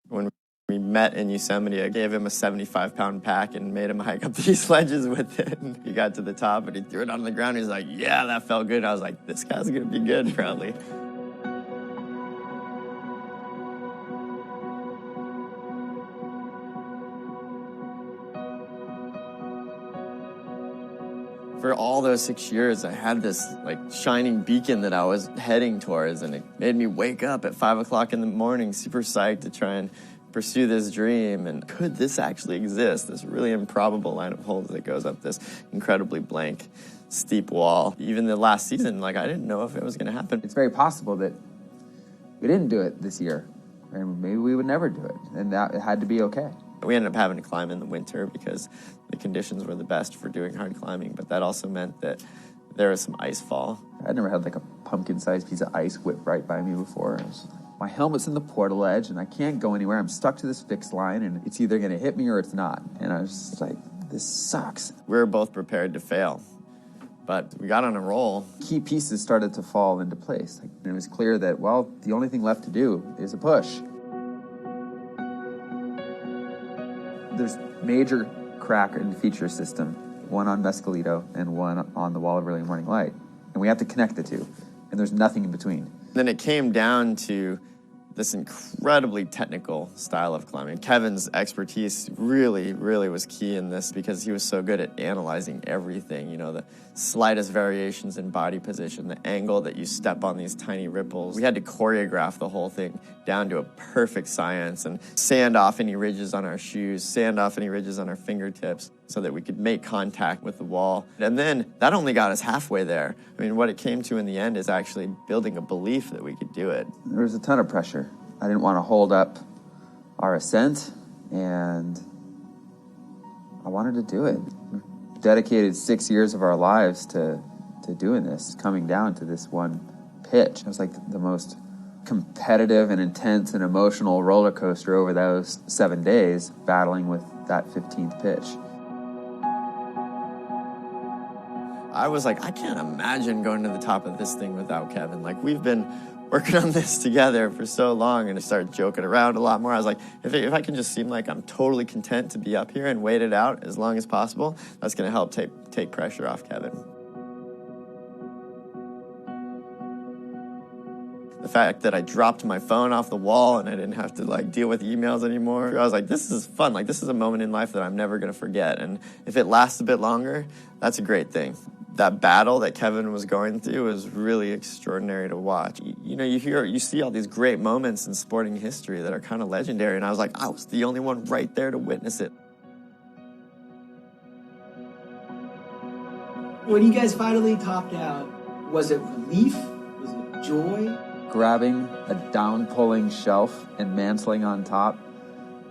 When we met in Yosemite, I gave him a 75-pound pack and made him hike up these ledges with it. And he got to the top and he threw it on the ground. He's like, yeah, that felt good. And I was like, this guy's going to be good, probably. For all those 6 years, I had this shining beacon that I was heading towards, and it made me wake up at 5 o'clock in the morning, super psyched to try and pursue this dream. And could this actually exist? This really improbable line of holes that goes up this incredibly blank, steep wall. Even the last season, I didn't know if it was going to happen. It's very possible that we didn't do it this year, and maybe we would never do it, and that it had to be okay. We ended up having to climb in the winter because the conditions were the best for doing hard climbing, but that also meant that there was some ice fall. I'd never had a pumpkin-sized piece of ice whip right by me before. My helmet's in the portal edge, and I can't go anywhere. I'm stuck to this fixed line, and it's either going to hit me or it's not. And I was just like, this sucks. We were both prepared to fail, but we got on a roll. Key pieces started to fall into place. And it was clear that, well, the only thing left to do is a push. There's major crack in the feature system, one on Mescalito and one on the wall of Early Morning Light. And we have to connect the two, and there's nothing in between. Then it came down to this incredibly technical style of climbing. Kevin's expertise really, really was key in this because he was so good at analyzing everything. The slightest variations in body position, the angle that you step on these tiny ripples. We had to choreograph the whole thing down to a perfect science and sand off any ridges on our shoes, sand off any ridges on our fingertips so that we could make contact with the wall. And then that only got us halfway there. What it came to in the end is actually building a belief that we could do it. There was a ton of pressure. I didn't want to hold up our ascent, and I wanted to do it. We dedicated 6 years of our lives to doing this, coming down to this one pitch. It was the most competitive and intense and emotional roller coaster over those 7 days, battling with that 15th pitch. I was like, I can't imagine going to the top of this thing without Kevin. We've been working on this together for so long, and I started joking around a lot more. I was like, if I can just seem like I'm totally content to be up here and wait it out as long as possible, that's going to help take pressure off Kevin. The fact that I dropped my phone off the wall and I didn't have to deal with emails anymore. I was like, this is fun. This is a moment in life that I'm never going to forget. And if it lasts a bit longer, that's a great thing. That battle that Kevin was going through was really extraordinary to watch. You see all these great moments in sporting history that are kind of legendary, and I was like, I was the only one right there to witness it. When you guys finally topped out, was it relief? Was it joy? Grabbing a down-pulling shelf and mantling on top,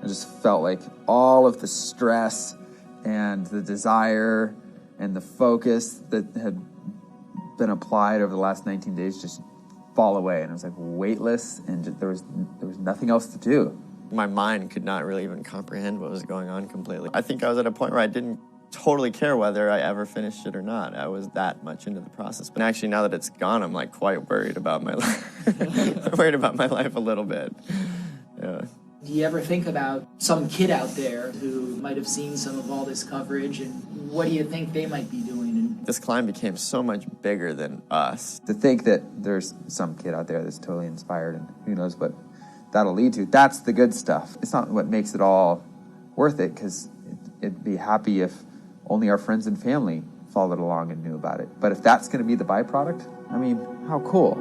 I just felt like all of the stress and the desire and the focus that had been applied over the last 19 days just fall away. And it was weightless, and there was nothing else to do. My mind could not really even comprehend what was going on completely. I think I was at a point where I didn't totally care whether I ever finished it or not. I was that much into the process. But actually, now that it's gone, I'm quite worried about my life. I'm worried about my life a little bit. Yeah. Do you ever think about some kid out there who might have seen some of all this coverage, and what do you think they might be doing? This climb became so much bigger than us. To think that there's some kid out there that's totally inspired, and who knows what that'll lead to. That's the good stuff. It's not what makes it all worth it, because it'd be happy if only our friends and family followed along and knew about it. But if that's going to be the byproduct, how cool.